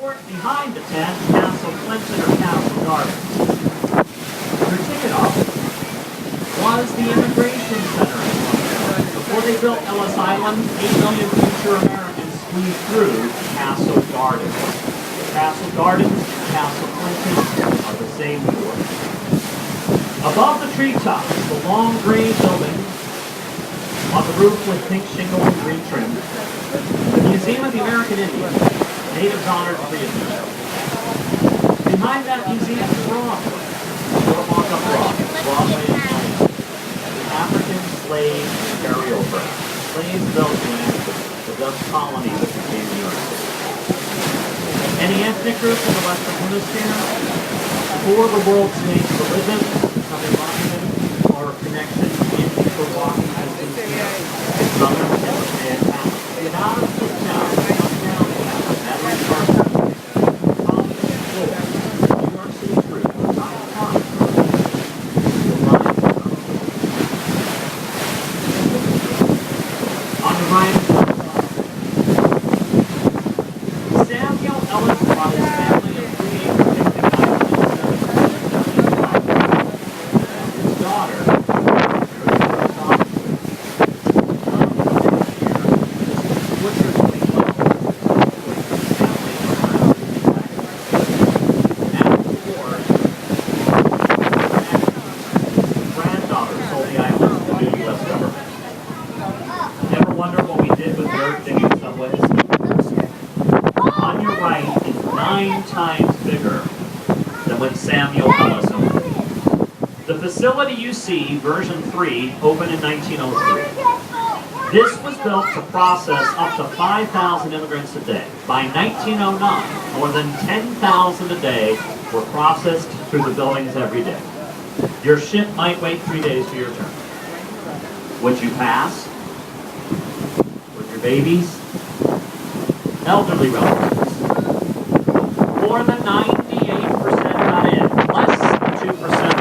court behind the tent, Castle Clinton or Castle Gardens. Their ticket office was the immigration center. Before they built Ellis Island, 8 million future Americans squeezed through Castle Gardens. Castle Gardens and Castle Clinton are the same door. Above the treetops, the long gray building on the roof with pink shingle and green trim, the Museum of the American Indian, natives honored free admission. Behind that museum is Broadway. Walk up Broadway is the African slave burial ground. Slaves built land, the Dutch colony that became New York City. Any ethnic group in the Western Hemisphere, for the world's major religion, have a monument or a connection in for walking distance here. Southern and get out of the town, come down, Battery Park, New York City Fruit, Park. On the right, Samuel Ellis brought his family of 3 acres to his daughter, granddaughter sold the island to the U.S. government. Never wonder what we did with dirt digging subways? On your right is 9 times bigger than when Samuel Ellis opened it. The facility you see, version 3, opened in 1903. This was built to process up to 5,000 immigrants a day. By 1909, more than 10,000 a day were processed through the buildings every day. Your ship might wait 3 days for your turn. Would you pass? With your babies? Elderly relatives? More than 98% got in. Less than 2%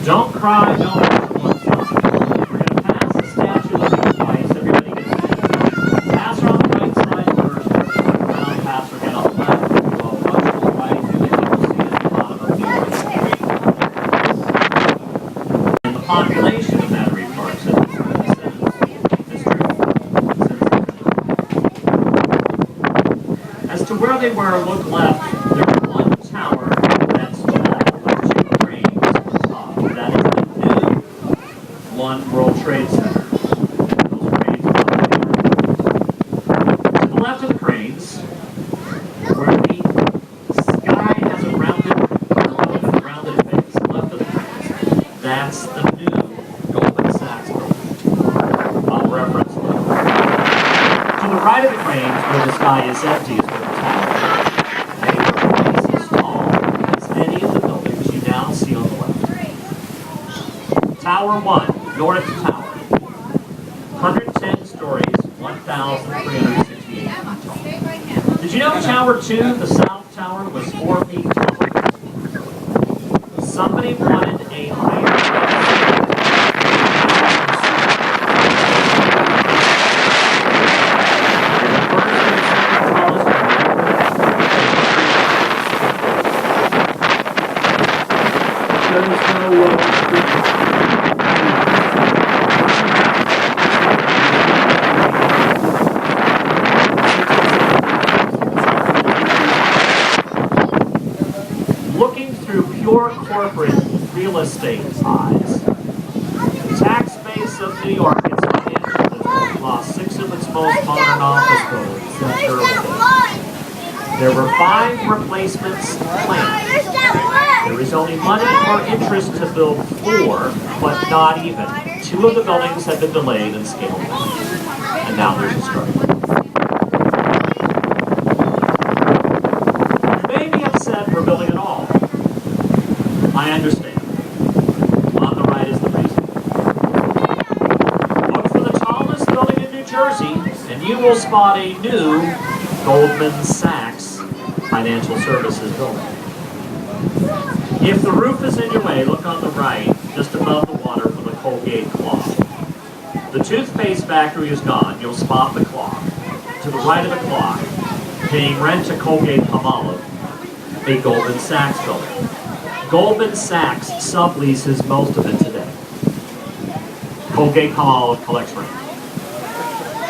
Don't cry, don't we're going to pass the statue looking twice. Everybody gets it. Pass her on the right side first. Around, pass her again on the left. Well, rush to the right. You can see at the bottom of the and the population of Battery Park since as to where they were, look left. There's one tower that's tall. That is the new One World Trade Center. Those cranes are to the left of the cranes, where the sky has a rounded face. To the left of the cranes, that's the new Goldman Sachs building. I'll reference that. To the right of the cranes, where the sky is empty, is where the tower is. They are twice as tall as any of the buildings you now see on the left. Tower 1, North Tower, 110 stories, 1,368 feet tall. Did you know Tower 2, the South Tower, was 4 feet tall? Somebody wanted a higher Looking through pure corporate real estate eyes, the tax base of New York, its financial district, lost 6 of its most modern office buildings in terrible days. There were 5 replacements planned. There is only money or interest to build 4, but not even. 2 of the buildings have been delayed and scaled back. And now there's a struggle. You may be upset we're building it all. I understand. Jersey, and you will spot a new Goldman Sachs Financial Services building. If the roof is in your way, look on the right, just above the water for the Colgate clock. The toothpaste factory is gone. You'll spot the clock. To the right of the clock, paying rent to Colgate Palmolive, a Goldman Sachs building. Goldman Sachs subleases most of it today. Colgate Palmolive collects rent.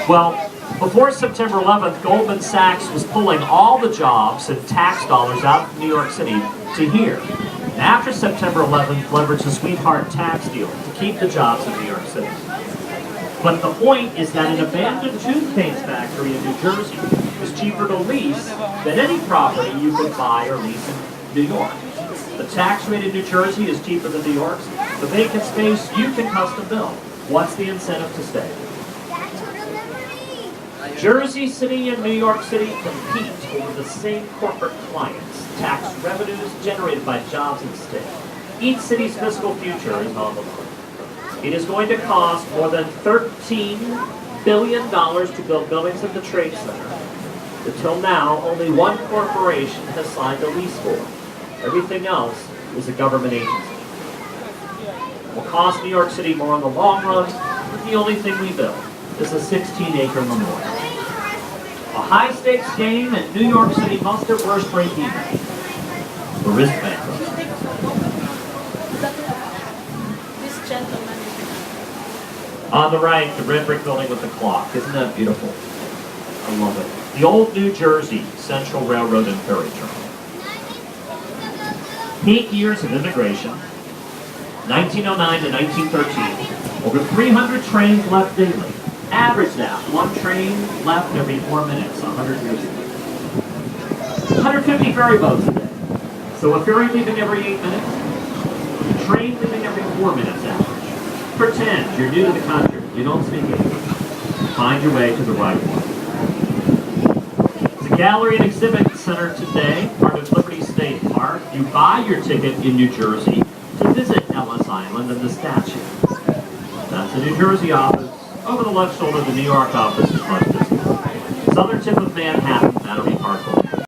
Well, before September 11th, Goldman Sachs was pulling all the jobs and tax dollars out of New York City to here. And after September 11th, leveraged the sweetheart tax deal to keep the jobs in New York City. But the point is that an abandoned toothpaste factory in New Jersey is cheaper to lease than any property you could buy or lease in New York. The tax rate in New Jersey is cheaper than New York's. The vacant space you can custom build. What's the incentive to stay? Jersey City and New York City compete over the same corporate clients, tax revenues generated by jobs in the state. Each city's fiscal future is on the line. It is going to cost more than $13 billion to build buildings at the Trade Center. Until now, only one corporation has signed a lease for it. Everything else is a government agency. It will cost New York City more in the long run, but the only thing we build is a 16-acre memorial. A high-stakes game, and New York City must at worst break even. The risk bankruptcy. This gentleman. On the right, the red brick building with the clock. Isn't that beautiful? I love it. The old New Jersey Central Railroad and Ferry Terminal. Peak years of immigration, 1909 to 1913. Over 300 trains left daily. Average that, one train left every 4 minutes, 100 years ago. 150 ferry boats a day. So a ferry leaving every 8 minutes, a train leaving every 4 minutes average. Pretend you're new to the country, you don't speak English. Find your way to the right one. It's a gallery and exhibit center today, part of Liberty State Park. You buy your ticket in New Jersey to visit Ellis Island and the statue. That's the New Jersey office. Over the left shoulder, the New York office is much visible. Southern tip of Manhattan, Battery Park.